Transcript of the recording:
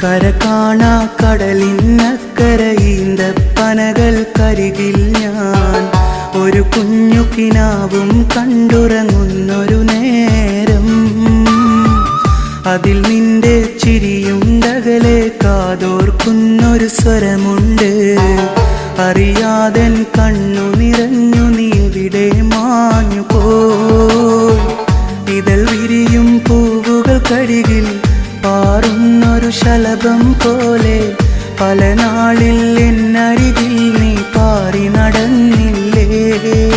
കര കാണാ കടലിനക്കര ഈന്തപ്പനകൾക്കരികിൽ ഞാൻ ഒരു കുഞ്ഞു കിനാവും കണ്ടുറങ്ങുന്നൊരു നേരം. അതിൽ നിന്റെ ചിരിയുണ്ടകലെ കാതോർക്കുന്നൊരു സ്വരമുണ്ട്. അറിയാതൻ കണ്ണു നിറഞ്ഞു നീ എവിടെ മാഞ്ഞു പോയി. ഇതൾ വിരിയും പൂവുകൾക്കരികിൽ പാറുന്നൊരു ശലഭം പോലെ പല നാളിൽ എന്നരികിൽ നീ പാറി നടന്നില്ലേ.